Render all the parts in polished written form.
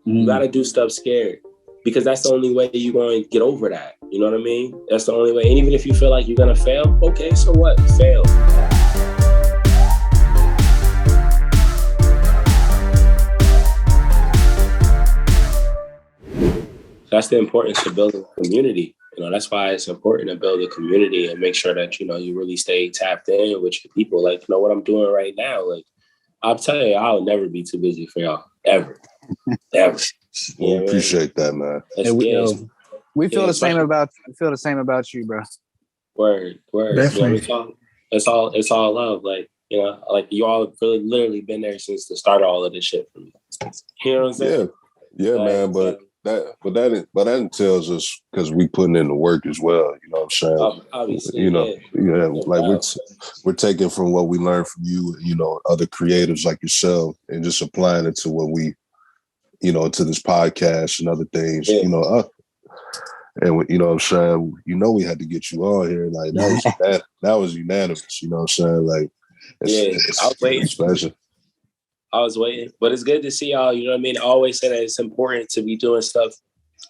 You got to do stuff scared, because that's the only way you're going to get over that. You know what I mean? That's the only way. And even if you feel like you're going to fail, okay, so what? Fail. That's the importance of building a community. You know, that's why it's important to build a community and make sure that, you know, you really stay tapped in with your people. Like, you know, what I'm doing right now, like, I'll tell you, I'll never be too busy for y'all, ever. Ever. Well, appreciate that, man. We feel the same about you, bro. Word. Definitely. You know, it's all love. Like, you know, like you all have really literally been there since the start of all of this shit for me. You know what I'm saying? Yeah, like, man. But that entails us, because we putting in the work as well. You know what I'm saying? Obviously, you know, like we're taking from what we learned from you, you know, other creatives like yourself, and just applying it to what we, you know, to this podcast and other things. You know, and you know what I'm saying? You know, we had to get you on here. Like that was unanimous. You know what I'm saying? Like, I was waiting. Special. I was waiting, but it's good to see y'all. You know what I mean? I always say that it's important to be doing stuff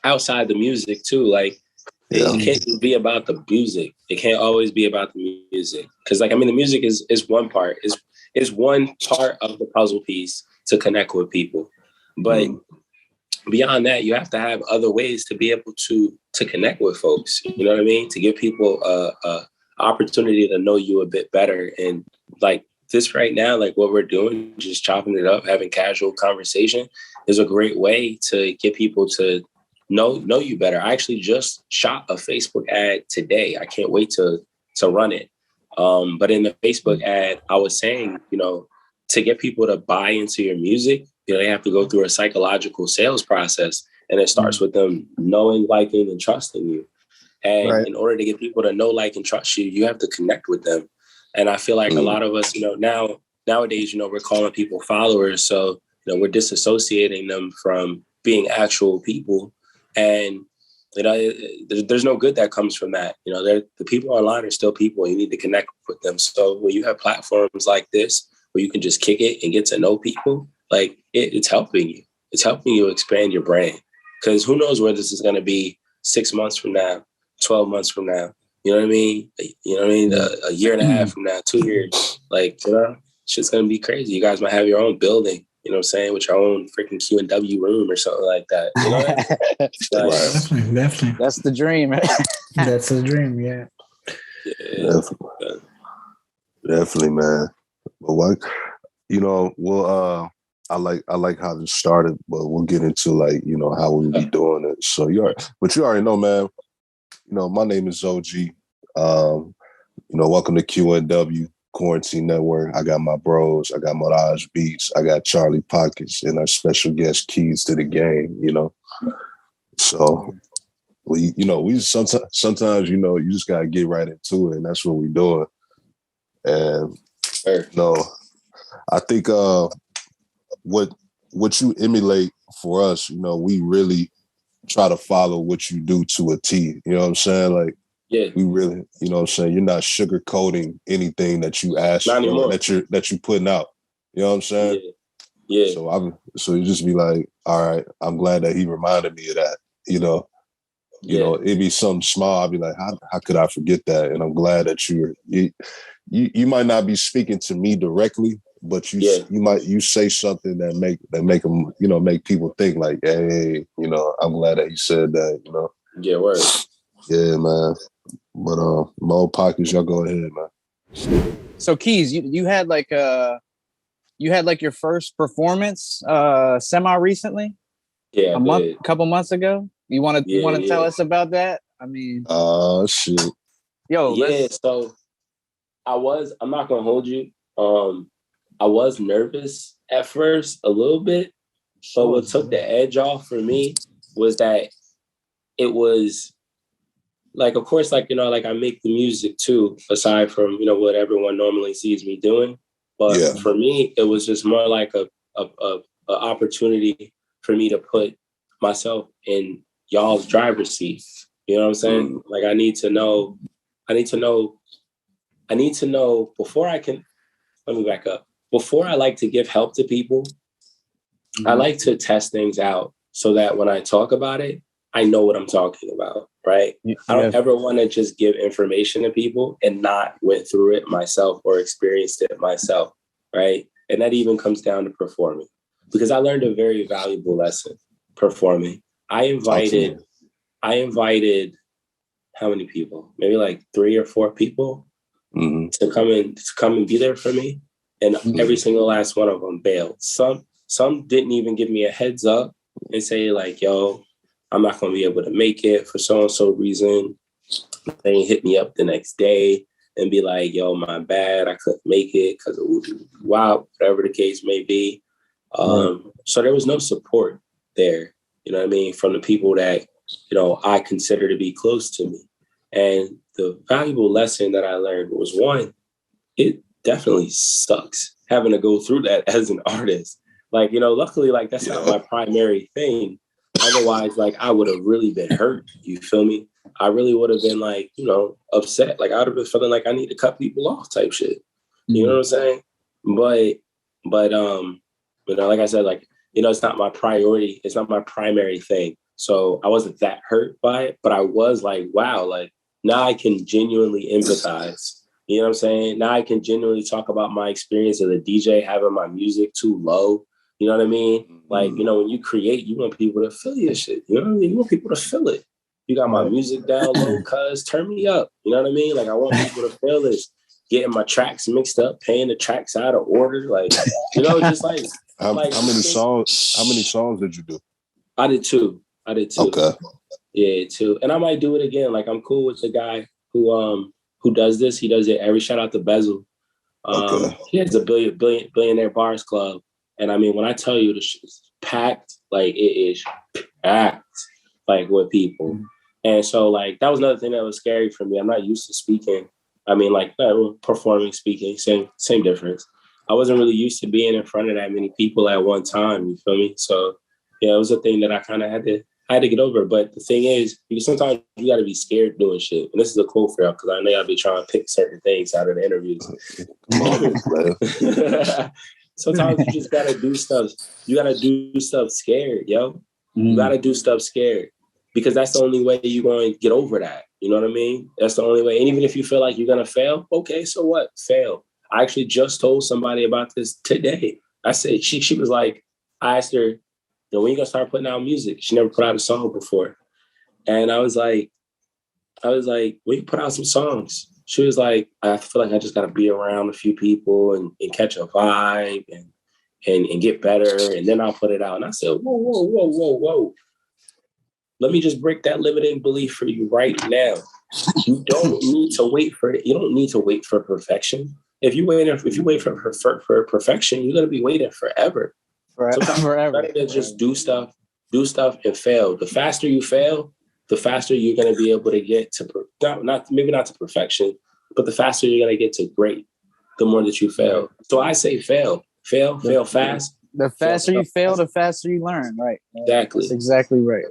outside the music too. Like, it can't just be about the music. It can't always be about the music, because, like, I mean, the music is one part. Is one part of the puzzle piece to connect with people, but beyond that, you have to have other ways to be able to connect with folks. You know what I mean? To give people a opportunity to know you a bit better. And like this right now, like what we're doing, just chopping it up, having casual conversation, is a great way to get people to know you better. I actually just shot a Facebook ad today. I can't wait to run it. But in the Facebook ad, I was saying, you know, to get people to buy into your music, you know, they have to go through a psychological sales process, and it starts with them knowing, liking, and trusting you. And in order to get people to know, like, and trust you, you have to connect with them. And I feel like a lot of us, you know, nowadays, you know, we're calling people followers. So, you know, we're disassociating them from being actual people. And, you know, there's no good that comes from that. You know, the people online are still people. You need to connect with them. So when you have platforms like this, where you can just kick it and get to know people, like it's helping you. It's helping you expand your brand. Because who knows where this is going to be 6 months from now, 12 months from now. You know what I mean? You know what I mean? A year and a half from now, 2 years. Like, you know, shit's going to be crazy. You guys might have your own building, you know what I'm saying, with your own freaking QNW room or something like that. You know? Like, definitely. That's the dream. That's the dream, yeah. Definitely, man. But what, you know, well, I like how this started, but we'll get into, like, you know, how we be doing it. So you already know, man. You know, my name is OG. You know, welcome to QNW Quarantine Network. I got my bros. I got Mirage Beats. I got Charlie Pockets, and our special guest KeyzToTheGame. You know, so we sometimes you know, you just gotta get right into it, and that's what we're doing. And you know, I think what you emulate for us, you know, we really try to follow what you do to a T. You know what I'm saying? Like, we really, you know what I'm saying? You're not sugarcoating anything that you ask for, that you're putting out. You know what I'm saying? Yeah. So you just be like, all right, I'm glad that he reminded me of that. You know, it'd be something small. I'd be like, how could I forget that? And I'm glad that you might not be speaking to me directly, but you say something that make them, you know, make people think like, hey, you know, I'm glad that he said that, you know. Yeah, word. Yeah, man. But my old Pockets, y'all go ahead, man. So Keyz, you had like your first performance semi recently? Yeah, a couple months ago. You want to tell us about that? I mean, shit. Yo, so I'm not gonna hold you. I was nervous at first a little bit, but what took the edge off for me was that it was like, of course, like, you know, like I make the music too, aside from, you know, what everyone normally sees me doing. But for me, it was just more like a opportunity for me to put myself in y'all's driver's seat. You know what I'm saying? Like, I need to know before I can, let me back up. Before I like to give help to people, I like to test things out so that when I talk about it, I know what I'm talking about, right? I don't ever want to just give information to people and not went through it myself or experienced it myself, right? And that even comes down to performing, because I learned a very valuable lesson performing. I invited how many people? Maybe like 3 or 4 people to come and be there for me. And every single last one of them bailed. Some didn't even give me a heads up and say like, yo, I'm not going to be able to make it for so-and-so reason. They hit me up the next day and be like, yo, my bad, I couldn't make it because it would be wild, whatever the case may be. So there was no support there, you know what I mean, from the people that, you know, I consider to be close to me. And the valuable lesson that I learned was, one, it definitely sucks having to go through that as an artist. Like, you know, luckily, like, that's not my primary thing. Otherwise, like, I would have really been hurt. You feel me? I really would have been like, you know, upset. Like, I would have been feeling like I need to cut people off type shit. You know what I'm saying? But you know, like I said, like, you know, it's not my priority. It's not my primary thing. So I wasn't that hurt by it, but I was like, wow, like, now I can genuinely empathize. You know what I'm saying? Now I can genuinely talk about my experience as a DJ having my music too low. You know what I mean? Like, you know, when you create, you want people to feel your shit. You know what I mean? You want people to feel it. You got my music down low, cuz turn me up. You know what I mean? Like, I want people to feel this. Getting my tracks mixed up, paying the tracks out of order. Like, you know, just like how many songs did you do? I did 2. Okay. Yeah, 2. And I might do it again. Like, I'm cool with the guy who does this. He does it every, shout out to Bezel. He has a billionaire bars club. And I mean, when I tell you the shit's packed, like, it is packed, like, with people. And so, like, that was another thing that was scary for me. I'm not used to speaking. I mean, like, performing, speaking, same difference. I wasn't really used to being in front of that many people at one time. You feel me? So, yeah, it was a thing that I kind of had to get over. But the thing is, sometimes you got to be scared doing shit. And this is a quote for y'all, because I know y'all be trying to pick certain things out of the interviews. Sometimes you just got to do stuff. You got to do stuff scared, yo. You got to do stuff scared, because that's the only way you're going to get over that. You know what I mean? That's the only way. And even if you feel like you're going to fail, okay, so what? Fail. I actually just told somebody about this today. I said, she was like, I asked her, you know, when you going to start putting out music? She never put out a song before. And I was like, when you put out some songs? She was like, I feel like I just got to be around a few people and catch a vibe and get better. And then I'll put it out. And I said, whoa. Let me just break that limiting belief for you right now. You don't need to wait for it. You don't need to wait for perfection. If you wait for perfection, you're gonna be waiting forever. Forever. Better than just do stuff and fail. The faster you fail, the faster you're gonna be able to get to maybe not to perfection, but the faster you're gonna get to great. The more that you fail. So I say fail fast. The faster you fail, the faster you learn. Right. Exactly. That's exactly right.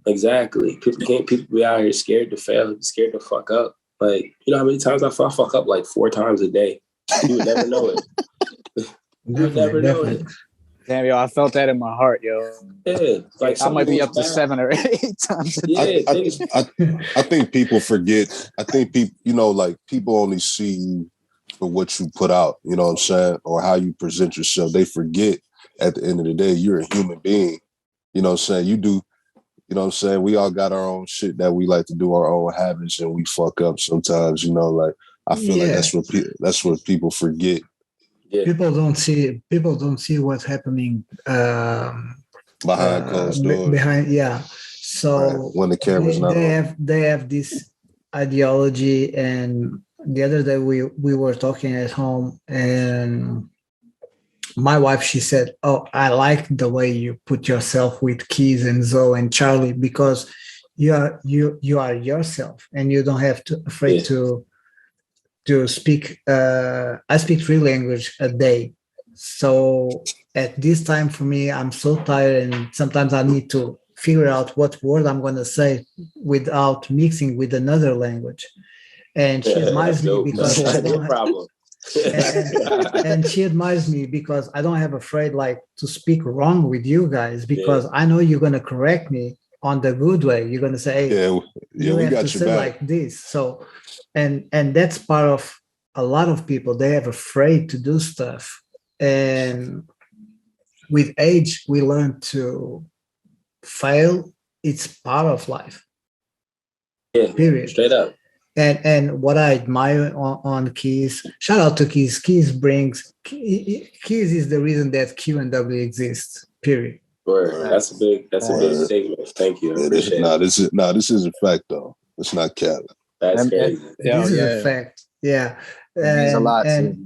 Exactly. People be out here scared to fail, scared to fuck up. Like, you know how many times I fuck up? Like 4 times a day. You would never know it. You would never know it. Damn, yo, I felt that in my heart, yo. Yeah. Like, I might be up to 7 or 8 times a day. I think people forget. I think people, you know, like, people only see you for what you put out, you know what I'm saying? Or how you present yourself. They forget at the end of the day, you're a human being. You know what I'm saying? You do. You know what I'm saying? We all got our own shit that we like to do, our own habits, and we fuck up sometimes, you know, like, I feel like that's what people forget. Yeah. People don't see what's happening behind closed doors. So right. When the camera's not on. They have this ideology, and the other day we were talking at home, and my wife, she said, "Oh, I like the way you put yourself with Keyz and Zoe and Charlie, because you are yourself, and you don't have to afraid to speak. I speak 3 languages a day, so at this time for me, I'm so tired, and sometimes I need to figure out what word I'm going to say without mixing with another language." And she admires me because that's your problem. and she admires me because I don't have afraid like to speak wrong with you guys because I know you're gonna correct me on the good way. You're gonna say, hey, you have to say like this. So and that's part of a lot of people. They are afraid to do stuff. And with age, we learn to fail. It's part of life. Yeah, period. Straight up. And what I admire on Keyz, shout out to Keyz. Keyz is the reason that QNW exists. Period. Word. That's a big statement. Thank you. This is a fact though. It's not cap. That's crazy. This is a fact. Yeah. It means a lot too.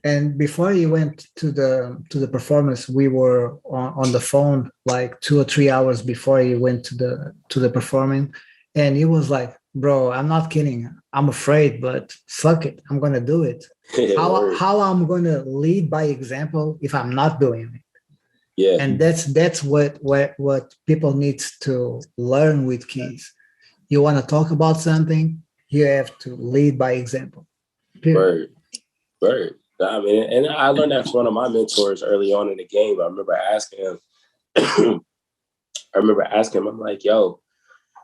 And before you went to the performance, we were on the phone like 2 or 3 hours before you went to the performing, and he was like, "Bro, I'm not kidding. I'm afraid, but fuck it, I'm gonna do it. How I'm gonna lead by example if I'm not doing it?" Yeah, and that's what people need to learn with Keyz. You want to talk about something, you have to lead by example. Word. I mean, and I learned that from one of my mentors early on in the game. I remember asking him, I'm like, yo,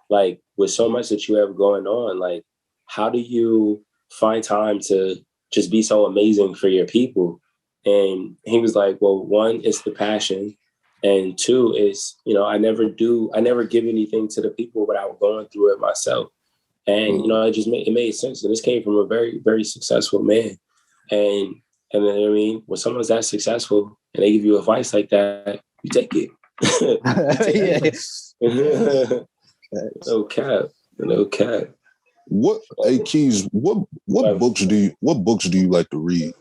like with so much that you have going on, like, how do you find time to just be so amazing for your people? And he was like, well, one is the passion. And two is, I never give anything to the people without going through it myself. And, it made sense. And this came from a very, very successful man. And then, when someone's that successful and they give you advice like that, you take it. No cap. What, hey Keyz, what books do you like to read?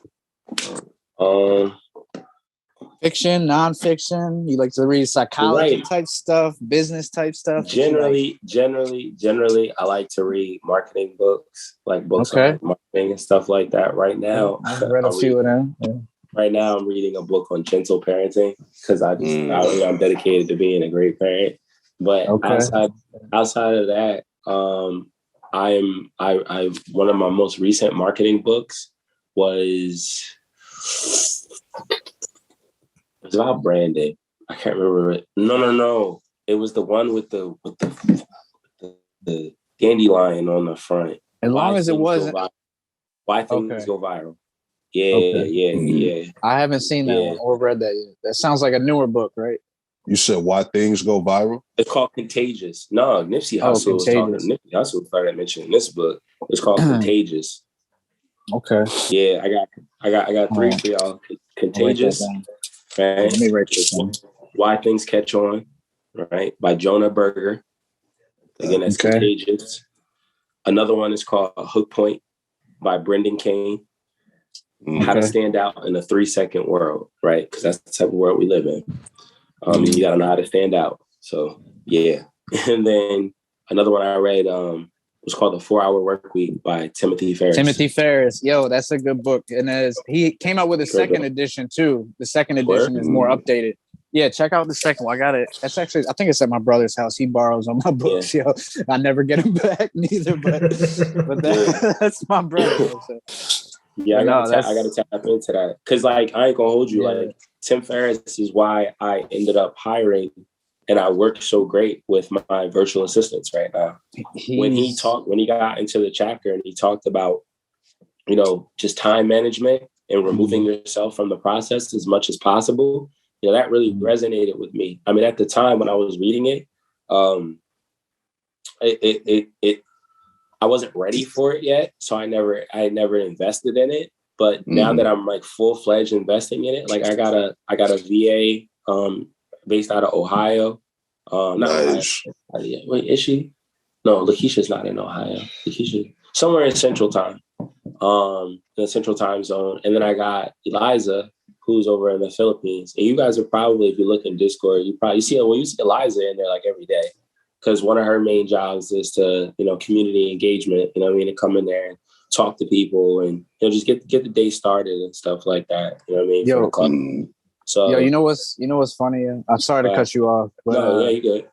Fiction, nonfiction. You like to read psychology type stuff, business type stuff. Generally, I like to read marketing books, like books on marketing and stuff like that. Right now, I've read a few of them. Yeah. Right now, I'm reading a book on gentle parenting because I'm dedicated to being a great parent. But outside of that, I one of my most recent marketing books was. It was about branding. I can't remember it. No. It was the one with the dandelion on the front. As long as it wasn't. Why things go viral. Yeah. I haven't seen that one or read that yet. That sounds like a newer book, right? You said Why Things Go Viral? It's called Contagious. No, Nipsey Hussle started mentioning this book. It's called Contagious. Okay. Yeah, I got 3 for y'all. Contagious. Right? Let me write this down. Why Things Catch On, right? By Jonah Berger. Again, that's Contagious. Another one is called Hook Point by Brendan Kane. How to stand out in a 3-second world, right? Because that's the type of world we live in. You got to know how to stand out. So, yeah. And then another one I read was called The 4-Hour Workweek by Timothy Ferriss. Yo, that's a good book. And he came out with a second edition too. The second edition is more updated. Yeah, check out the second one. I got it. That's actually, I think it's at my brother's house. He borrows on my books. Yo, I never get him back neither, but that's my brother. So. Yeah, I gotta tap into that. Cause like, I ain't gonna hold you. Like Tim Ferriss is why I ended up hiring and I work so great with my virtual assistants right now. When he got into the chapter and he talked about, just time management and removing yourself from the process as much as possible, that really resonated with me. I mean, at the time when I was reading it, I wasn't ready for it yet. So I never invested in it. But now that I'm like full-fledged investing in it, like I got a VA, based out of Ohio. Nice. Ohio. Wait, is she? No, Lakeisha's not in Ohio. Lakeisha somewhere in Central Time, the Central Time Zone. And then I got Eliza, who's over in the Philippines. And you guys are probably, if you look in Discord, you see Eliza in there like every day, because one of her main jobs is to community engagement. To come in there and talk to people and just get the day started and stuff like that. So you know what's funny? I'm sorry to cut you off, but no, yeah, you good.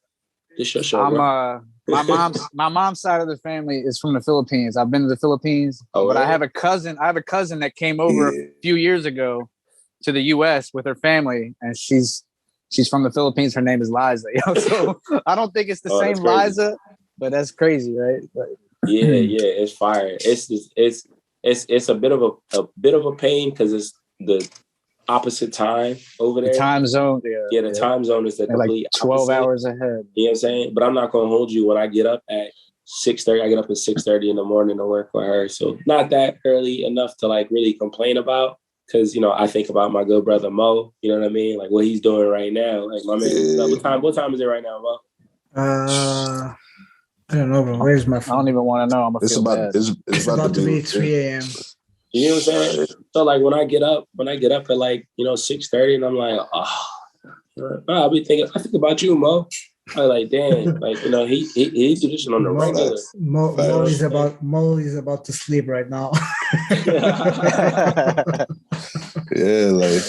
This your show. My mom's side of the family is from the Philippines. I've been to the Philippines, but I have a cousin that came over a few years ago to the U.S. with her family, and she's from the Philippines. Her name is Liza. So I don't think it's the same Liza, but that's crazy, right? Yeah, it's fire. It's a bit of a pain because it's the opposite time over there. The time zone, the time zone is the complete like 12 opposite. hours ahead. You know what I'm saying? But I'm not gonna hold you when I get up at 6:30. I get up at 6:30 in the morning to work with her. So not that early enough to like really complain about. Cause I think about my good brother Mo, you know what I mean? Like what he's doing right now. Like my man, what time is it right now, Mo? I don't know, bro. Where's my phone? I don't even want to know. It's about to be 3 a.m. You know what I'm saying? So like when I get up at like 6:30, and I'm like, I'll be thinking. I think about you, Mo. I like, damn, like he do this on the regular. Mo is about to sleep right now. Yeah, like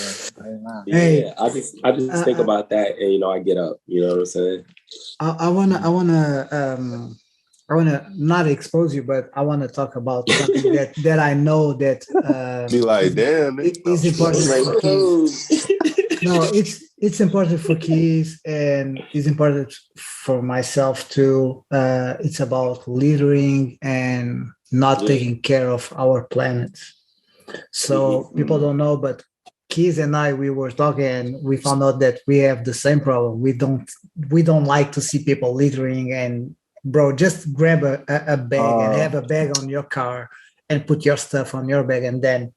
hey, I just think about that, and I get up. You know what I'm saying? I wanna not expose you, but I wanna talk about something that I know that be like, damn, it's important for Keyz. No, it's important for Keyz, and it's important for myself too. It's about littering and not taking care of our planet. So people don't know, but Keyz and we were talking, and we found out that we have the same problem. We don't like to see people littering. And bro, just grab a bag and have a bag on your car and put your stuff on your bag and then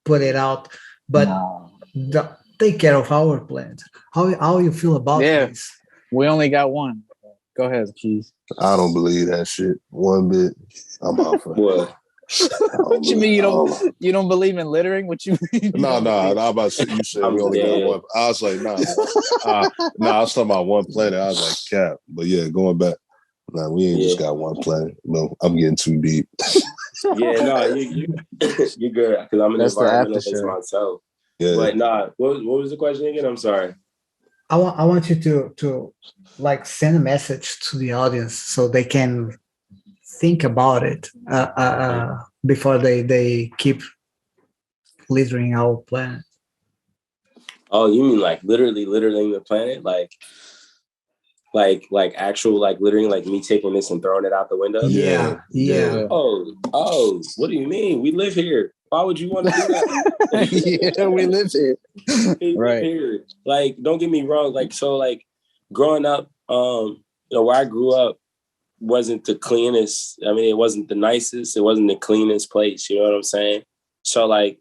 put it out. But take care of our planet. How you feel about this? We only got one. Go ahead, Keyz. I don't believe that shit one bit. I'm off of what? What you mean you don't believe in littering? What you mean? No. I'm about to say you said we only got one. I was like, nah. I was talking about one planet. I was like, cap. But yeah, going back. Nah, we ain't just got one planet. No, I'm getting too deep. Yeah, no, you're good because I'm an environmentalist myself. Yeah. But what was the question again? I'm sorry. I want you to like send a message to the audience so they can think about it before they keep littering our planet. Oh, you mean like literally littering the planet? Like actual like littering, like me taking this and throwing it out the window? Yeah. Oh, what do you mean? We live here. Why would you want to do that? Yeah, we live here. Right. Here. Like, don't get me wrong. Like, so like growing up, where I grew up wasn't the cleanest. I mean, it wasn't the nicest. It wasn't the cleanest place. You know what I'm saying? So like,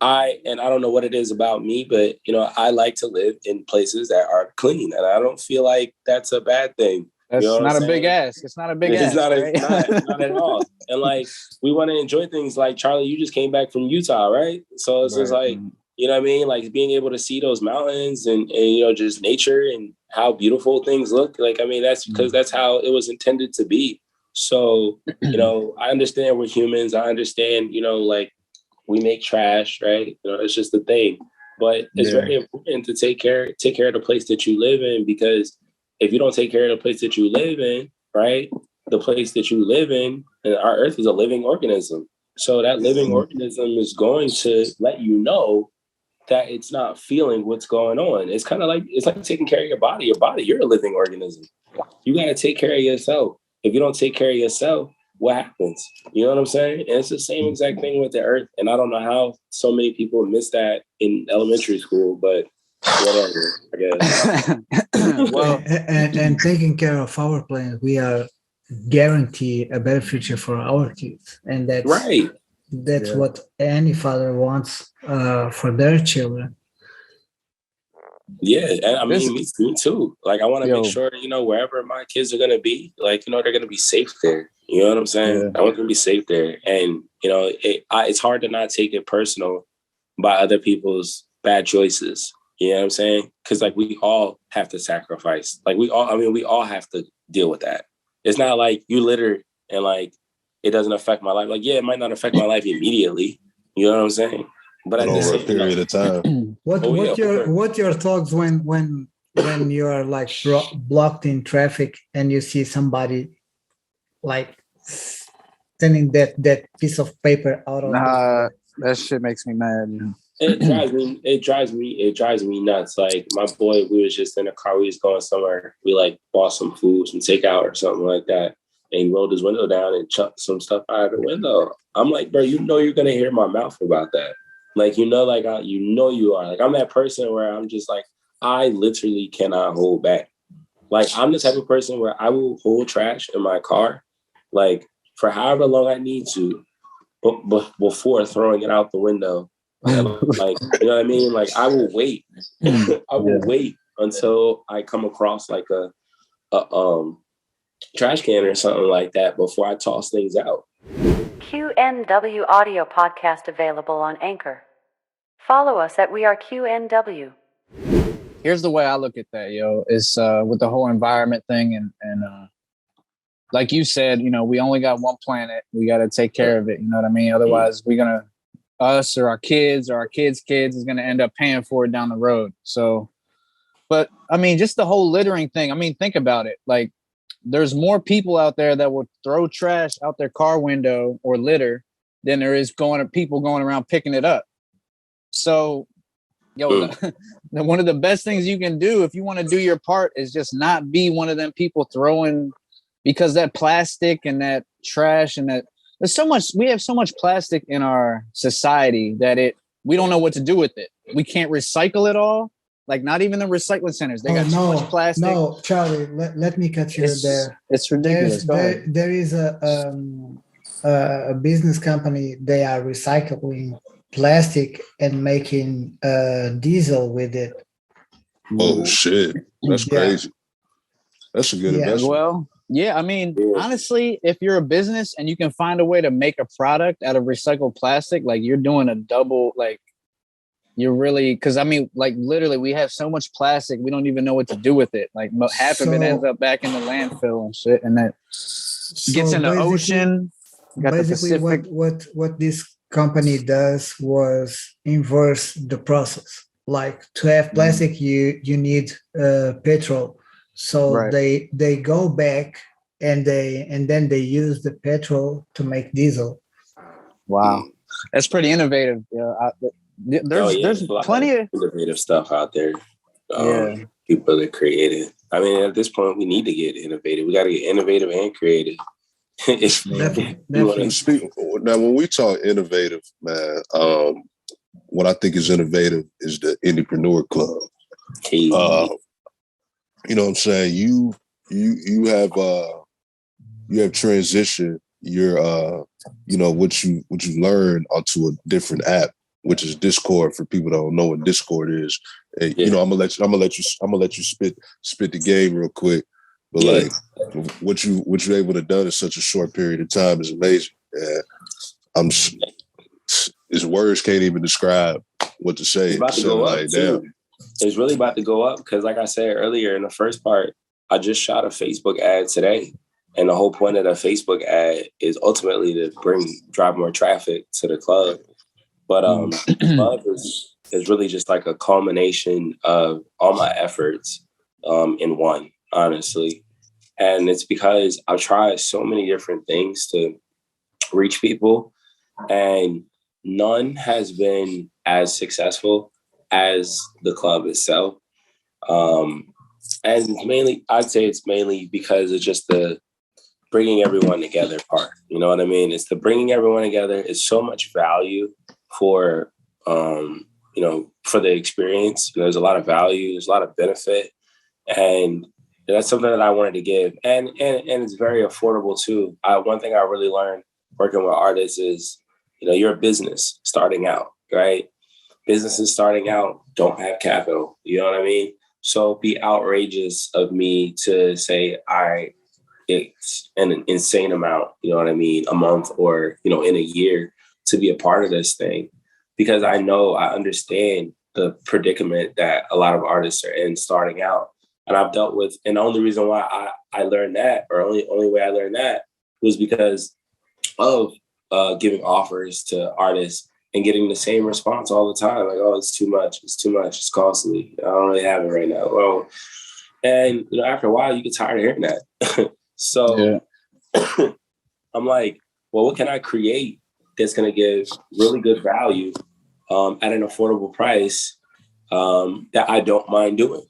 I don't know what it is about me, but I like to live in places that are clean, and I don't feel like that's a bad thing. That's not a big ass. It's not a big ass. Not at all. And like, we want to enjoy things. Like Charlie, you just came back from Utah, right? So it's just like, you know what I mean? Like being able to see those mountains and just nature and how beautiful things look. Like, I mean, that's because that's how it was intended to be. So, I understand we're humans. I understand, like we make trash, right? It's just the thing. But it's very important to take care of the place that you live in, because if you don't take care of the place that you live in, right? The place that you live in, and our earth is a living organism. So that living organism is going to let you know that it's not feeling what's going on. It's kind of like, it's like taking care of your body. Your body, you're a living organism. You got to take care of yourself. If you don't take care of yourself, what happens? You know what I'm saying? And it's the same exact thing with the earth. And I don't know how so many people miss that in elementary school, but whatever, I guess. Well, and taking care of our planet, we are guarantee a better future for our kids, and that's right. That's what any father wants for their children. Yeah, and I mean, me too. Like, I want to make sure, wherever my kids are going to be, like, they're going to be safe there. You know what I'm saying? Yeah. I want them to be safe there. And, it's hard to not take it personal by other people's bad choices. You know what I'm saying? Because, like, we all have to sacrifice. Like, we all have to deal with that. It's not like you litter and, like, it doesn't affect my life. Like, yeah, it might not affect my life immediately. You know what I'm saying? But over a period of time. What your thoughts when when you're like blocked in traffic and you see somebody like sending that piece of paper out of that shit makes me mad. It drives me nuts. Like my boy, we was just in a car, we was going somewhere. We like bought some food, some takeout or something like that. And he rolled his window down and chucked some stuff out of the window. I'm like, bro, you know you're gonna hear my mouth about that. Like, you know, like you are. Like, I'm that person where I'm just like, I literally cannot hold back. Like, I'm the type of person where I will hold trash in my car, like for however long I need to, but before throwing it out the window. Like, you know what I mean? Like, I will wait. I will wait until I come across like a trash can or something like that before I toss things out. QNW audio podcast available on Anchor. Follow us at We Are QNW. Here's the way I look at that, yo. Is with the whole environment thing and like you said, you know, we only got one planet. We got to take care of it. You know what I mean? Otherwise, us or our kids' kids is gonna end up paying for it down the road. So, but I mean, just the whole littering thing. I mean, think about it. Like, there's more people out there that would throw trash out their car window or litter than there is people going around picking it up. So, yo, one of the best things you can do if you want to do your part is just not be one of them people throwing, because that plastic and that trash and that we have so much plastic in our society that we don't know what to do with it. We can't recycle it all. Like, not even the recycling centers. They got too much plastic. No, Charlie, let me cut you there. It's ridiculous. There is a business company. They are recycling plastic and making diesel with it. Oh shit, that's crazy. That's a good investment. Well, yeah, I mean, honestly, if you're a business and you can find a way to make a product out of recycled plastic, like, you're doing a double, like, you're really, because I mean, like, literally, we have so much plastic, we don't even know what to do with it. Like, half of it ends up back in the landfill and shit, and that gets in the ocean. Basically, what this company does was inverse the process. Like, to have plastic, you need petrol. So they go back and then they use the petrol to make diesel. Wow, that's pretty innovative. Yeah, there's plenty of innovative stuff out there. People that creative. I mean, at this point, we need to get innovative. We got to get innovative and creative. Definitely. Now, when we talk innovative, man, what I think is innovative is the Indiepreneur Club. You know what I'm saying? You have transitioned your what you learned onto a different app, which is Discord. For people that don't know what Discord is, and, you know, I'm gonna let you spit the game real quick. But like what you're able to do in such a short period of time is amazing. And his words can't even describe what to say. It's about to go up, damn. It's really about to go up because, like I said earlier in the first part, I just shot a Facebook ad today. And the whole point of the Facebook ad is ultimately to drive more traffic to the club. But the club is really just like a culmination of all my efforts in one, honestly. And it's because I've tried so many different things to reach people, and none has been as successful as the club itself. And I'd say it's mainly because it's just the bringing everyone together part. You know what I mean? It's the bringing everyone together. It's so much value for, for the experience. There's a lot of value. There's a lot of benefit. And that's something that I wanted to give. And it's very affordable too. One thing I really learned working with artists is, you're a business starting out, right? Businesses starting out don't have capital. You know what I mean? So it'd be outrageous of me to say, it's an insane amount, you know what I mean, a month or, in a year to be a part of this thing. Because I understand the predicament that a lot of artists are in starting out. And I've dealt with, and the only reason why I learned that, or only way I learned that, was because of giving offers to artists and getting the same response all the time. Like, oh, it's too much. It's too much. It's costly. I don't really have it right now. Well, and after a while, you get tired of hearing that. So I'm like, well, what can I create that's going to give really good value at an affordable price that I don't mind doing?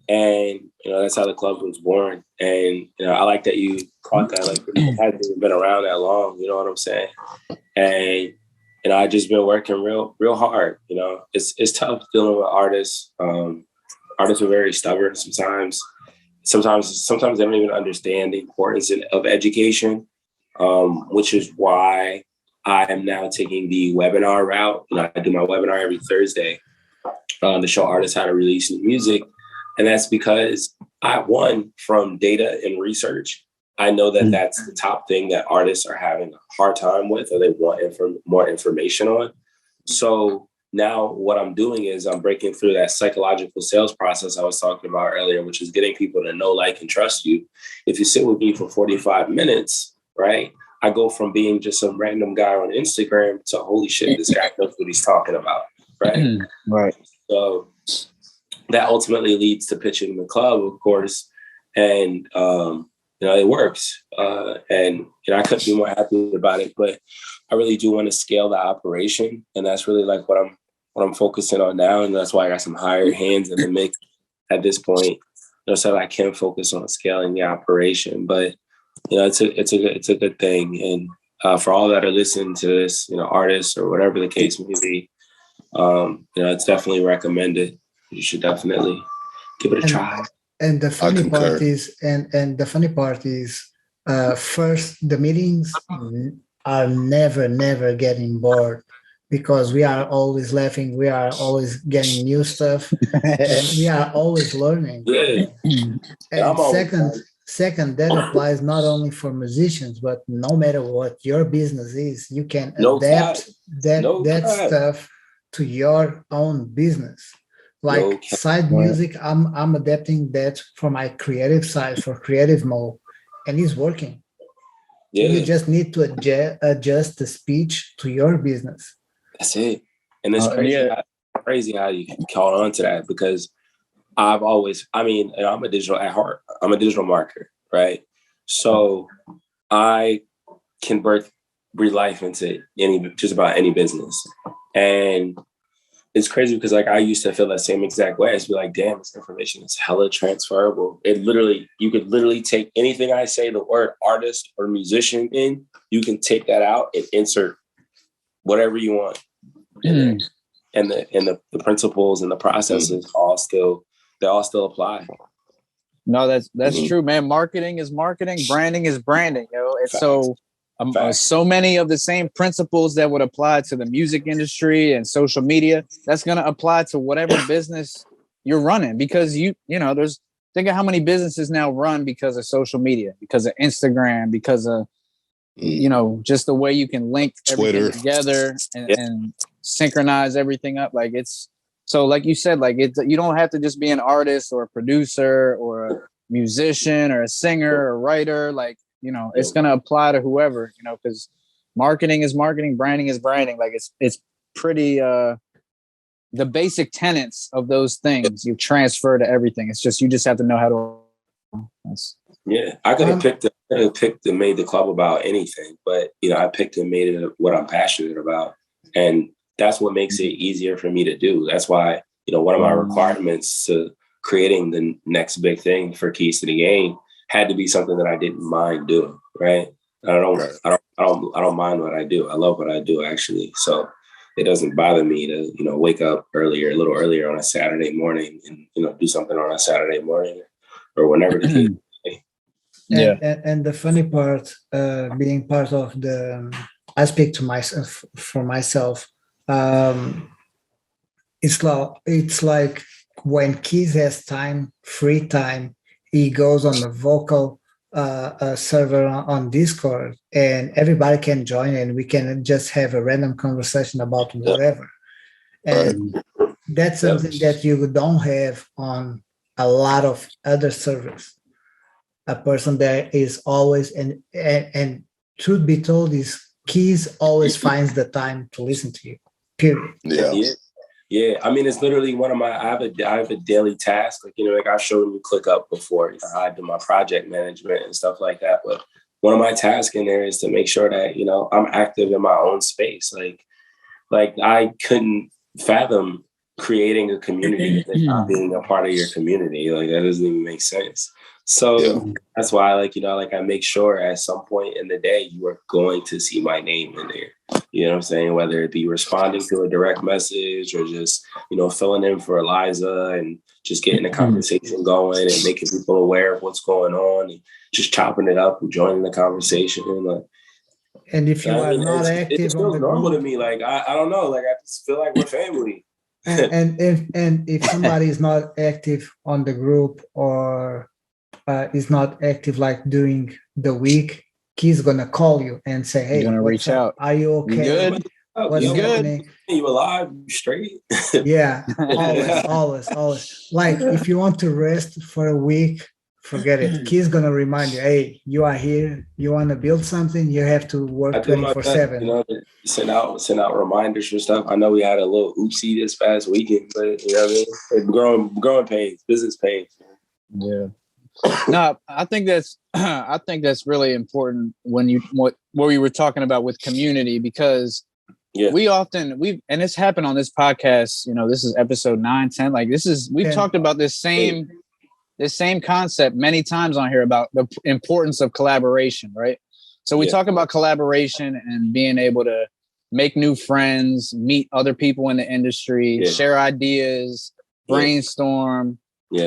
And that's how the club was born. And I like that you caught that. Like, it hasn't even been around that long. You know what I'm saying? And I just been working real hard. It's tough dealing with artists. Artists are very stubborn sometimes. Sometimes they don't even understand the importance of education, which is why I am now taking the webinar route. I do my webinar every Thursday to show artists how to release new music. And that's because from data and research, I know that that's the top thing that artists are having a hard time with, or they want more information on. So now what I'm doing is I'm breaking through that psychological sales process I was talking about earlier, which is getting people to know, like, and trust you. If you sit with me for 45 minutes, right, I go from being just some random guy on Instagram to, holy shit, this guy knows what he's talking about, right? Right. So that ultimately leads to pitching the club, of course, and it works. And I couldn't be more happy about it. But I really do want to scale the operation, and that's really like what I'm focusing on now. And that's why I got some hired hands in the mix at this point, so that I can focus on scaling the operation. But it's a good thing. And for all that are listening to this, artists or whatever the case may be, it's definitely recommended. You should definitely give it a try. And the funny part is, first, the meetings are never getting bored, because we are always laughing, we are always getting new stuff, and we are always learning. Yeah. And second, that applies not only for musicians, but no matter what your business is, you can adapt that stuff to your own business. Like side music, I'm adapting that for my creative side, for creative mode, and it's working. Yeah. You just need to adjust the speech to your business. That's it. And it's crazy how you caught on to that, because I'm a digital at heart. I'm a digital marketer, right? So I can breathe life into just about any business. And it's crazy because, like, I used to feel that same exact way. I used to be like, damn, this information is hella transferable. You could literally take anything I say, the word artist or musician in, you can take that out and insert whatever you want. And the principles and the processes all still apply. No, that's true, man. Marketing is marketing, branding is branding. It's so many of the same principles that would apply to the music industry and social media, that's going to apply to whatever business you're running, because think of how many businesses now run because of social media, because of Instagram, because of just the way you can link everything together and synchronize everything up. Like, it's so, like you said, like, you don't have to just be an artist or a producer or a musician or a singer or a writer. Like, it's going to apply to whoever, because marketing is marketing, branding is branding. Like, it's pretty, the basic tenets of those things you transfer to everything. It's just, you just have to know how to. I could have picked and made the club about anything, but, I picked and made it what I'm passionate about. And that's what makes it easier for me to do. That's why, one of my requirements to creating the next big thing for Keyz to the Game had to be something that I didn't mind doing, right? I don't mind what I do. I love what I do, actually. So it doesn't bother me to, wake up a little earlier on a Saturday morning and, do something on a Saturday morning or whenever the case may be. And the funny part, being part of I speak to myself for myself. It's like when Keyz has free time, he goes on the vocal server on Discord, and everybody can join, and we can just have a random conversation about whatever. And that's something that you don't have on a lot of other servers. A person that is always, and truth be told, is Keyz always finds the time to listen to you. Period. Yeah. I mean, it's literally one of my. I have a daily task. Like, you know, like I showed you ClickUp before. You know, I do my project management and stuff like that. But one of my tasks in there is to make sure that, you know, I'm active in my own space. Like I couldn't fathom creating a community and not being a part of your community. Like that doesn't even make sense. So that's why, like, you know, like I make sure at some point in the day you are going to see my name in there. You know what I'm saying? Whether it be responding to a direct message or just, you know, filling in for Eliza and just getting the conversation going and making people aware of what's going on and just chopping it up and joining the conversation. And if you are not active, it's still normal to me. Like I don't know. Like I just feel like we're family. and if somebody is not active on the group or is not active like during the week, Key's gonna call you and say, "Hey, gonna reach out. Are you okay? Good? What's happening? You alive? You straight?" Yeah, always. Like if you want to rest for a week, forget it. Key's gonna remind you, "Hey, you are here. You want to build something? You have to work 24/7." You know, send out reminders for stuff. I know we had a little oopsie this past weekend, but you know what I mean. Growing pains, business pains. Yeah. No, I think that's really important when what we were talking about with community, because we and it's happened on this podcast, you know, this is episode 9, 10, like we've talked about this same concept many times on here about the importance of collaboration, right? So we talk about collaboration and being able to make new friends, meet other people in the industry, share ideas, brainstorm,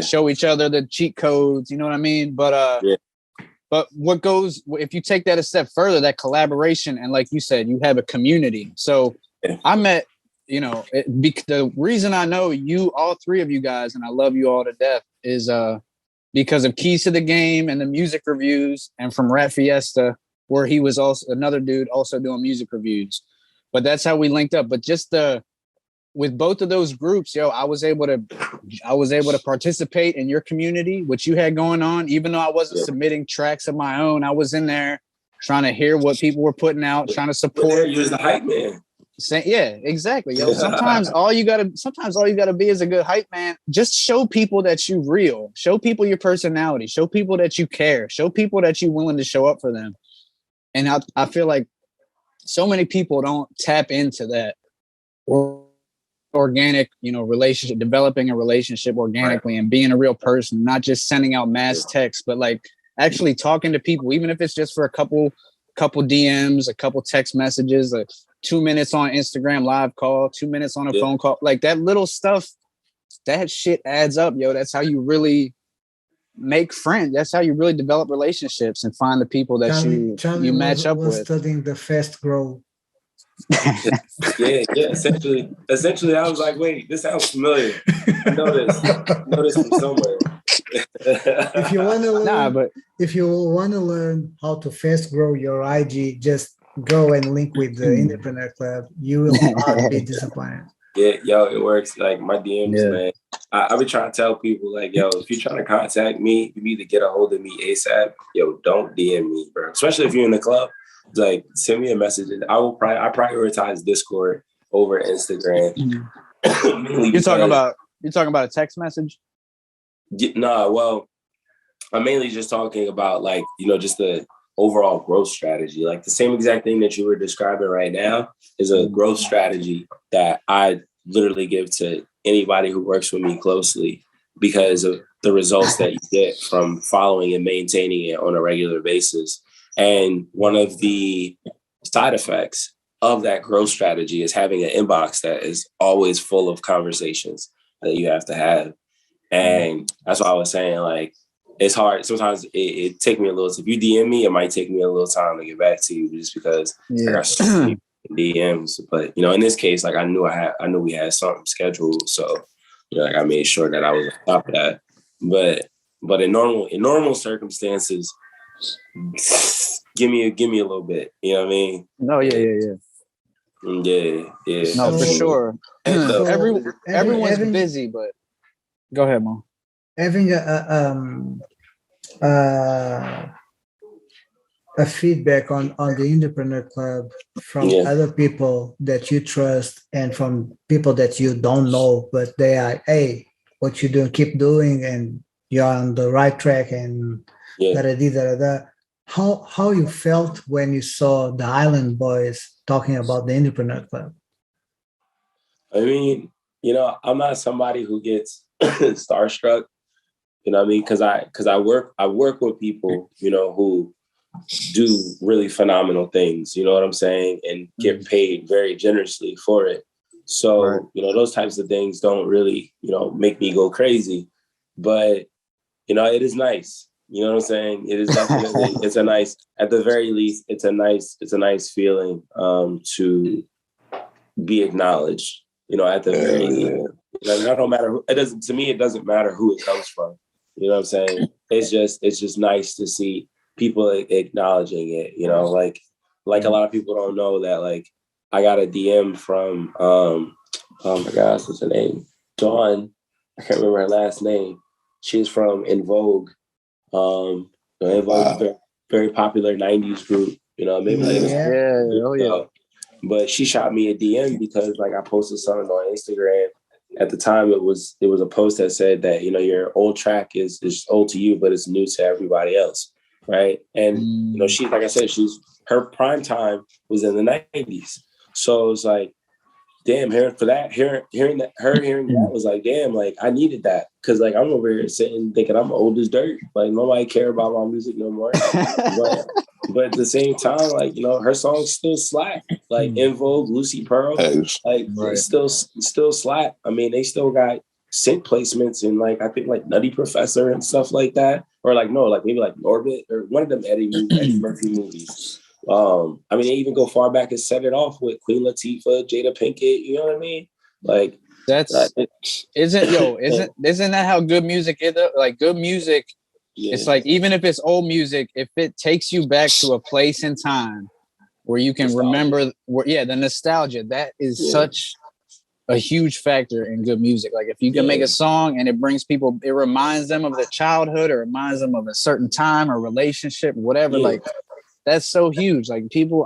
show each other the cheat codes, you know what I mean? But what goes, if you take that a step further, that collaboration, and like you said, you have a community. So I met, you know, the reason I know you, all three of you guys, and I love you all to death, is because of Keyz to the Game and the music reviews, and from Rat Fiesta, where he was also another dude also doing music reviews. But that's how we linked up. But just with both of those groups, I was able to participate in your community, which you had going on. Even though I wasn't submitting tracks of my own, I was in there trying to hear what people were putting out, trying to support. You was the hype man. Yeah, exactly. Sometimes all you gotta be is a good hype man. Just show people that you real. Show people your personality. Show people that you care. Show people that you're willing to show up for them. And I feel like so many people don't tap into that organic, you know, relationship, developing a relationship organically and being a real person, not just sending out mass texts, but like actually talking to people, even if it's just for a couple DMs, a couple text messages, 2 minutes on Instagram live call, 2 minutes on a phone call, like that little stuff, that shit adds up, yo. That's how you really make friends. That's how you really develop relationships and find the people that you match up with. Studying the fast growth. yeah. Essentially, I was like, wait, this sounds familiar. I know this from somewhere. If you want to learn how to fast grow your IG, just go and link with the Entrepreneur Club. You will not be disappointed. Yeah, yo, it works. Like my DMs, man. I be trying to tell people, like, yo, if you're trying to contact me, you need to get a hold of me ASAP. Yo, don't DM me, bro. Especially if you're in the club. Like, send me a message. I prioritize Discord over Instagram. You're talking about a text message? Well, I'm mainly just talking about, like, you know, just the overall growth strategy. Like the same exact thing that you were describing right now is a growth strategy that I literally give to anybody who works with me closely because of the results that you get from following and maintaining it on a regular basis. And one of the side effects of that growth strategy is having an inbox that is always full of conversations that you have to have. And that's why I was saying, like, it's hard. Sometimes it take me a little. If you DM me, it might take me a little time to get back to you, just because I got so many DMs. But you know, in this case, like I knew we had something scheduled, so you know, like I made sure that I was on top of that. But in normal circumstances, give me a little bit. You know what I mean? No, yeah. No, for sure. Everyone's busy, but go ahead, Mom. a feedback on the Entrepreneur Club from other people that you trust and from people that you don't know, but they are, hey, what you doing, keep doing, and you're on the right track, and da-da-dee-da-da-da. How you felt when you saw the Island Boys talking about the Entrepreneur Club? I mean, you know, I'm not somebody who gets starstruck, you know what I mean? Because I work with people, you know, who do really phenomenal things, you know what I'm saying, and get paid very generously for it. So, you know, those types of things don't really, you know, make me go crazy. But, you know, it is nice. You know what I'm saying? It is definitely, it's a nice, at the very least, it's a nice feeling to be acknowledged, you know, at the very least. You know, it don't matter who, it doesn't, to me, it doesn't matter who it comes from. You know what I'm saying? It's just nice to see people acknowledging it, you know, like a lot of people don't know that, like, I got a DM from, oh my gosh, what's her name? Dawn. I can't remember her last name. She's from En Vogue. En Vogue, very, very popular 90s group, you know, maybe but she shot me a DM because, like, I posted something on Instagram. At the time, it was a post that said that, you know, your old track is old to you, but it's new to everybody else, right? And you know, she, like I said, her prime time was in the 90s, so it was like, damn, hearing that was like, damn, like, I needed that, because, like, I'm over here sitting thinking I'm old as dirt, like, nobody care about my music no more. But at the same time, like, you know, her songs still slap, like En Vogue, Lucy Pearl, like still slap. I mean, they still got sync placements in, like, I think, like, Nutty Professor and stuff like that, or like, no, like, maybe like Norbit or one of them Eddie Murphy movies. I mean, they even go far back and set it off with Queen Latifah, Jada Pinkett. You know what I mean? Like, isn't that how good music is? Like, good music. Yeah. It's like, even if it's old music, if it takes you back to a place in time where you can remember, the nostalgia, that is such a huge factor in good music. Like, if you can make a song and it brings people, it reminds them of their childhood, or reminds them of a certain time or relationship, whatever, like, that's so huge. Like, people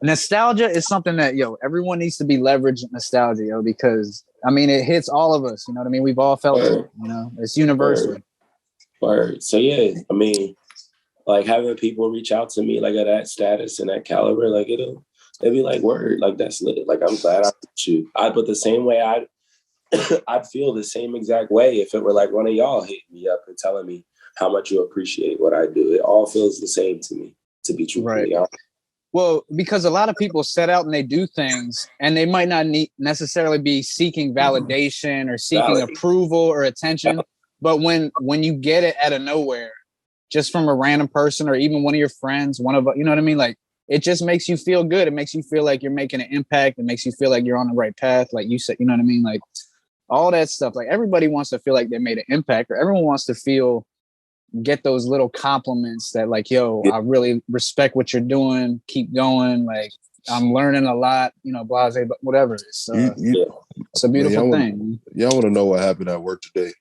nostalgia is something that, everyone needs to be leveraged nostalgia, because, I mean, it hits all of us, you know what I mean? We've all felt it, you know, it's universal. Word. So yeah, I mean, like, having people reach out to me, like, at that status and that caliber, like, it'll be like, word, like, that's lit. Like, I'm glad I met you. But the same way I'd feel the same exact way if it were like one of y'all hitting me up and telling me how much you appreciate what I do. It all feels the same to me, to be truthfully honest. Well, because a lot of people set out and they do things, and they might not necessarily be seeking validation or seeking approval or attention. But when you get it out of nowhere, just from a random person, or even one of your friends, you know what I mean? Like, it just makes you feel good. It makes you feel like you're making an impact. It makes you feel like you're on the right path. Like you said, you know what I mean? Like, all that stuff. Like, everybody wants to feel like they made an impact, or everyone wants to get those little compliments that, like, I really respect what you're doing. Keep going. Like, I'm learning a lot, you know, blase, but whatever. It's a beautiful thing. Y'all want to know what happened at work today?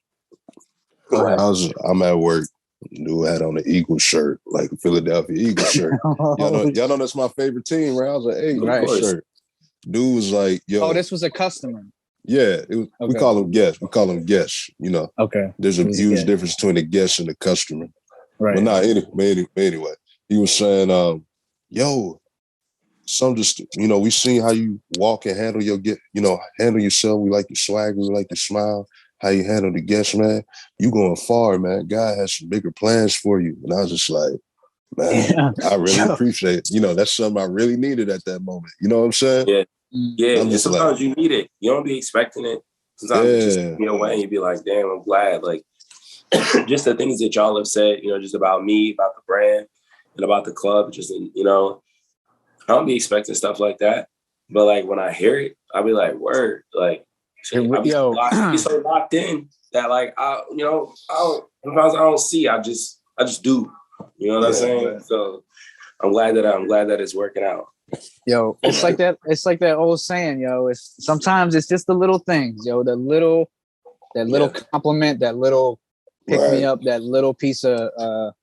I'm at work. Dude had on an Eagle shirt, like a Philadelphia Eagle shirt. Y'all know that's my favorite team, right? I was like, hey, Eagle shirt. Dude was like, yo. Oh, this was a customer. Yeah, we call them guests. You know. Okay. There's a huge difference between the guest and the customer. Right. But anyway, he was saying, yo, some just, you know, we seen how you walk and handle yourself. We like your swag. We like your smile. How you handle the guests, man. You going far, man. God has some bigger plans for you. And I was just like, man, I really appreciate it. You know, that's something I really needed at that moment. You know what I'm saying? Yeah. Yeah. And sometimes you need it. You don't be expecting it. Sometimes you just, you know, and you be like, damn, I'm glad. Like, just the things that y'all have said, you know, just about me, about the brand, and about the club, just, you know, I don't be expecting stuff like that. But, like, when I hear it, I'll be like, word, like, I be so locked in that, like, sometimes I don't see. I just do. You know what I'm saying? Man. So I'm glad that it's working out. Yo, it's like that. It's like that old saying, yo. Sometimes it's just the little things, yo. That little compliment, that little pick me up, that little piece of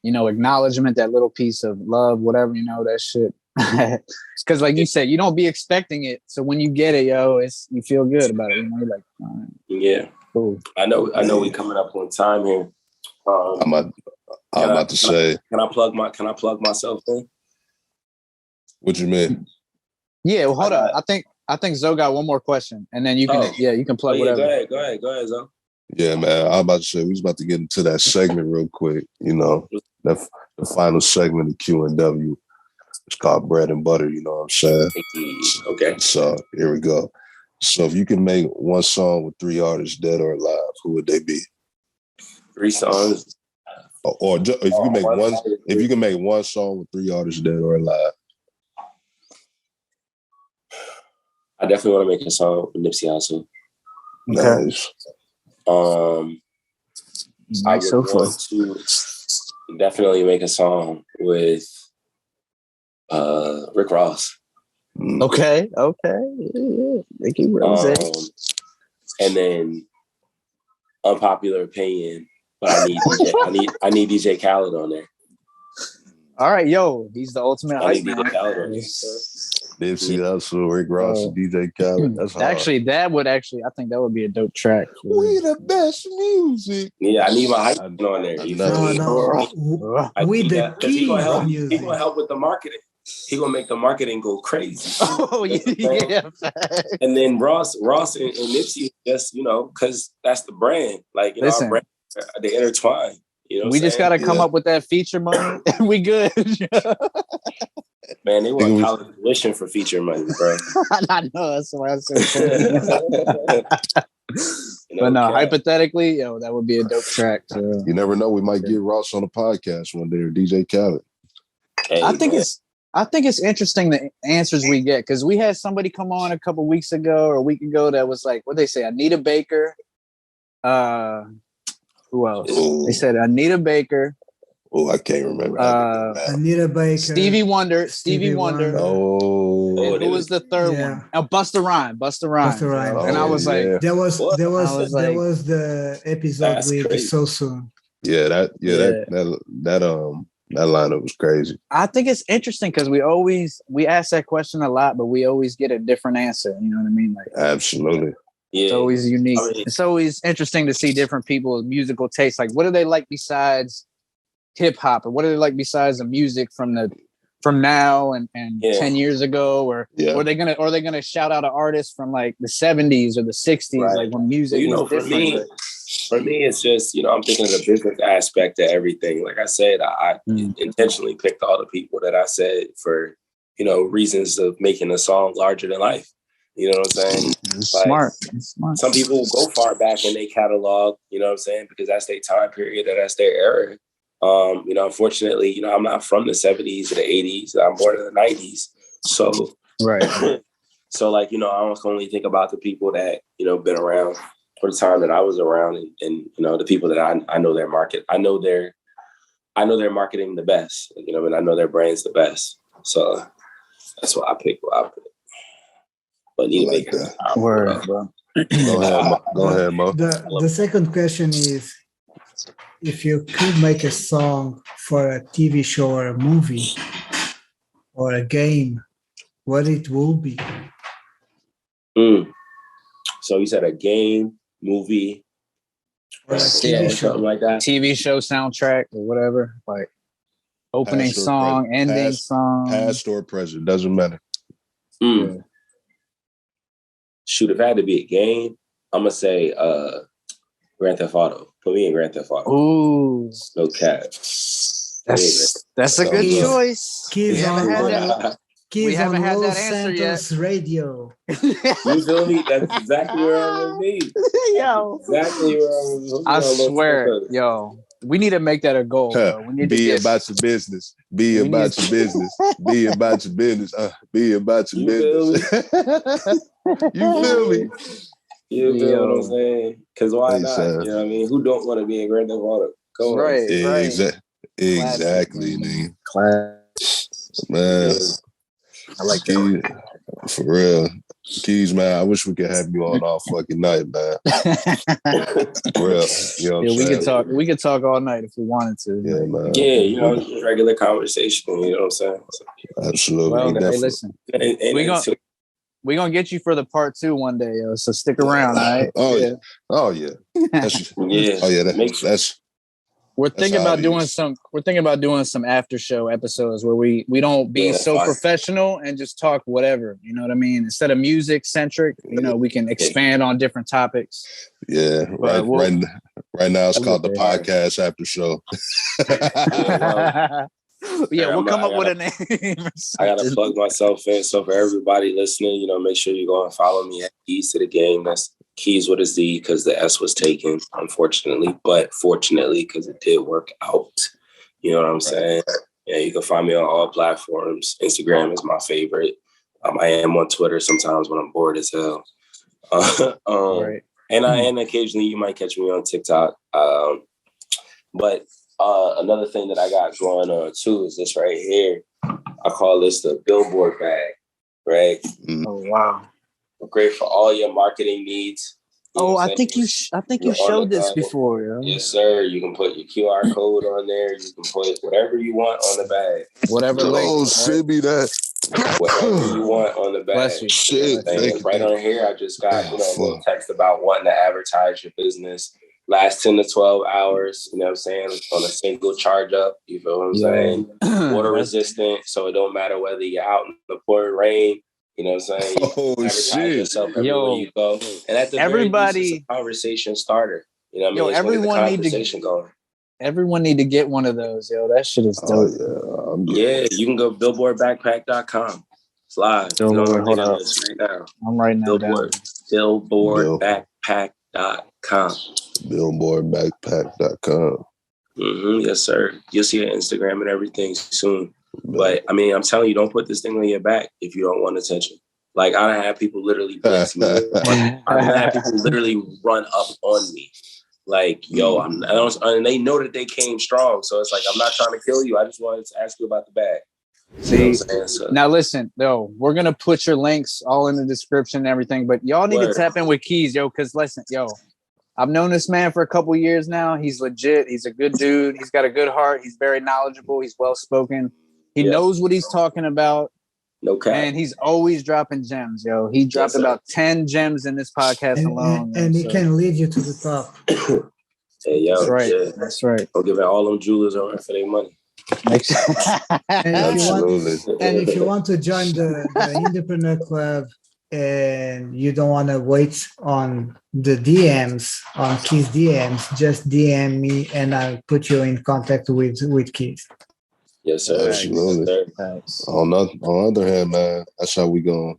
acknowledgement, that little piece of love, whatever, that shit. Because like you said, you don't be expecting it. So when you get it, you feel good about it. You're like, all right. Yeah. Cool. I know we coming up on time here. I'm about to say. Can I plug myself in? What you mean? Yeah, well, hold on. I think Zoe got one more question, and then you can you can plug whatever. Go ahead, Zoe. Yeah, man. I'm about to say we was about to get into that segment real quick. The final segment of QNW. It's called Bread and Butter. You know what I'm saying? Okay. So here we go. So if you can make one song with 3 artists, dead or alive, who would they be? 3 songs. Or if you can make one, if you can make one song with 3 artists, dead or alive. I definitely want to make a song with Nipsey Hussle. Nice. I would want to definitely make a song with Rick Ross. Okay. Ricky Rose. And then unpopular opinion, but I need DJ Khaled on there. All right, he's the ultimate hype man. DJ Khaled on there. Nipsey Hussle, Rick Ross, and DJ Khaled. That's hard. I think that would be a dope track. We the best music. Yeah, I need my hype on there. No. We the Keyz music. He's gonna help with the marketing. He's gonna make the marketing go crazy. Oh yeah. And then Ross and Nipsey, just because that's the brand. Like our brand, they intertwine. We just gotta come up with that feature money, and we good. Man, they want college tuition for feature money, bro. I know, that's why I said. But no, hypothetically, that would be a dope track. So. You never know, we might get Ross on the podcast one day, or DJ Khaled. Hey, I think it's interesting the answers we get, because we had somebody come on a couple weeks ago or a week ago that was like, what they say, Anita Baker. Who else? Ooh. They said Anita Baker. Oh, I can't remember. Anita Baker. Stevie Wonder. Oh. And who was the third one? Oh, Busta Rhymes. And I was like, there was the episode with crazy. So Soon. Yeah, that lineup was crazy. I think it's interesting because we ask that question a lot, but we always get a different answer. You know what I mean? Like, absolutely. Yeah. It's always unique. It's always interesting to see different people's musical tastes. Like, what do they like besides hip hop, or what do they like besides the music from now and 10 years ago, or are they gonna shout out an artist from like the 70s or the 60s, right. Like when music was different. For me, it's just, I'm thinking of the business aspect of everything. Like I said, I intentionally picked all the people that I said for, reasons of making a song larger than life. You know what I'm saying? Smart. Some people go far back in their catalog, you know what I'm saying? Because that's their time period, that's their era. Unfortunately, I'm not from the 70s or the 80s. I'm born in the 90s. So, right. So like, I almost only think about the people that, been around for the time that I was around, and the people that I know their market. I know their marketing the best, and I know their brands the best. So that's why I picked what I picked. But you like that. Word, bro. Go ahead, Mo. The second question is, if you could make a song for a TV show or a movie or a game, what it will be? So you said a game, movie, or a TV show, something like that. TV show soundtrack or whatever, like opening song, ending song, past or present, doesn't matter. Yeah. Shoot, if I had to be a game, I'm gonna say Grand Theft Auto. Put me in Grand Theft Auto. Ooh, no cap. That's a good choice. We haven't had that answer yet. Radio. You feel me? That's exactly where I'm gonna be. Yo, exactly where I'm gonna be. I swear, yo. We need to make that a goal. Bro. We need to about your business. Be about your business. Be about your business. Be about your business. You feel me? You feel what I'm saying? Because why not? You know what I mean? Who don't want to be in Grand Theft Auto? Go right, on. Right. Exactly, man. Class. Man. I like that. For real. Keyz, man, I wish we could have you on all fucking night, man. Real, you know what I'm saying? We could talk all night if we wanted to. Yeah, man. Yeah, you know, just regular conversation. You know what I'm saying? Absolutely. Well, hey, listen, we're gonna get you for the part 2 one day, yo. So stick around, all right? Oh yeah. We're thinking about doing some after show episodes where we don't be so professional and just talk whatever. You know what I mean? Instead of music centric, you know, we can expand on different topics. Yeah, right now it's called the podcast after show. We'll come up with a name. I gotta plug myself in. So for everybody listening, you know, make sure you go and follow me at KeyzToTheGame. That's Keyz with a Z because the S was taken, unfortunately, but fortunately because it did work out. You know what I'm saying? Yeah, you can find me on all platforms. Instagram is my favorite. I am on Twitter sometimes when I'm bored as hell. And occasionally you might catch me on TikTok. But another thing that I got going on too is this right here. I call this the billboard bag, right? Oh wow! Great for all your marketing needs. I think you showed this before. Yeah? Yes, sir. You can put your QR code on there. You can put whatever you want on the bag. Whatever. Send me that. Whatever you want on the bag. Bless you. Shit. Right on here, I just got a little text about wanting to advertise your business. Last 10 to 12 hours, you know what I'm saying, on a single charge up, you feel what I'm saying? Water resistant, so it don't matter whether you're out in the pouring rain, you know what I'm saying? You advertise yourself everywhere you go. And at the very least, it's a conversation starter. You know what I mean? Everyone need to get one of those, yo. That shit is dope. Yeah, you can go billboardbackpack.com. It's live. Hold on. Right now. I'm writing that down. Billboardbackpack.com. Billboardbackpack.com. Yes, sir. You'll see your Instagram and everything soon. But I mean, I'm telling you, don't put this thing on your back if you don't want attention. Like I had people literally blitz me. I had people literally run up on me. Like, yo, and they know that they came strong. So it's like, I'm not trying to kill you. I just wanted to ask you about the bag. See, now listen, though, we're going to put your links all in the description and everything, but y'all need to tap in with Keyz, yo, because listen, yo, I've known this man for a couple years now. He's legit. He's a good dude. He's got a good heart. He's very knowledgeable. He's well-spoken. He knows what he's talking about. No cap. And he's always dropping gems, yo. He dropped about 10 gems in this podcast alone. And he can lead you to the top. Hey, yo, that's right. Yeah. That's right. I'm giving all them jewelers over for their money. And if you want to join the Entrepreneur Club and you don't want to wait on the DMs, on Keyz DMs, just DM me and I'll put you in contact with Keyz. Yes, sir. Absolutely. Thanks. On the other hand, man, that's how we gonna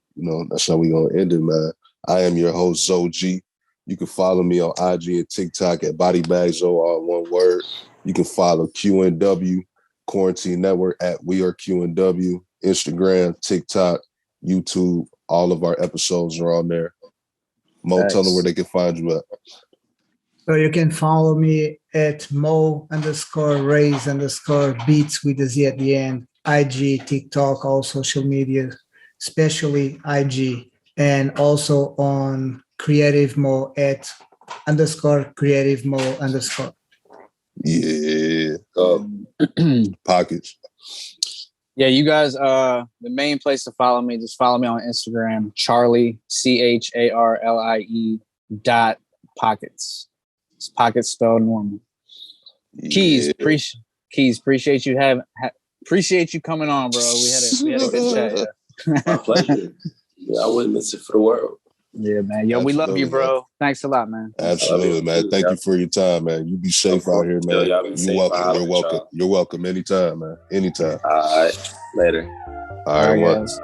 end it, man. I am your host, Zo G. You can follow me on IG and TikTok at BodyBagZo, all one word. You can follow QNW Quarantine Network at We Are QNW, Instagram, TikTok, YouTube. All of our episodes are on there. Mo, tell them where they can find you at. So you can follow me at Mo_Rays_beats with the Z at the end. IG, TikTok, all social media, especially IG, and also on Creative Mo at _Creative Mo_. Yeah. Pockets. Yeah, you guys, the main place to follow me, just follow me on Instagram, Charlie, CHARLIE .pockets. It's pockets spelled normal. Yeah. Keyz, appreciate you coming on, bro. We had a good chat. Yeah. My pleasure. Yeah, I wouldn't miss it for the world. Yeah, man. Yo, we love you, bro. Man. Thanks a lot, man. Absolutely, man. Thank you for your time, man. You be safe out here, man. You're welcome. You're welcome. You're welcome anytime, man. Anytime. All right. Later. All right, guys.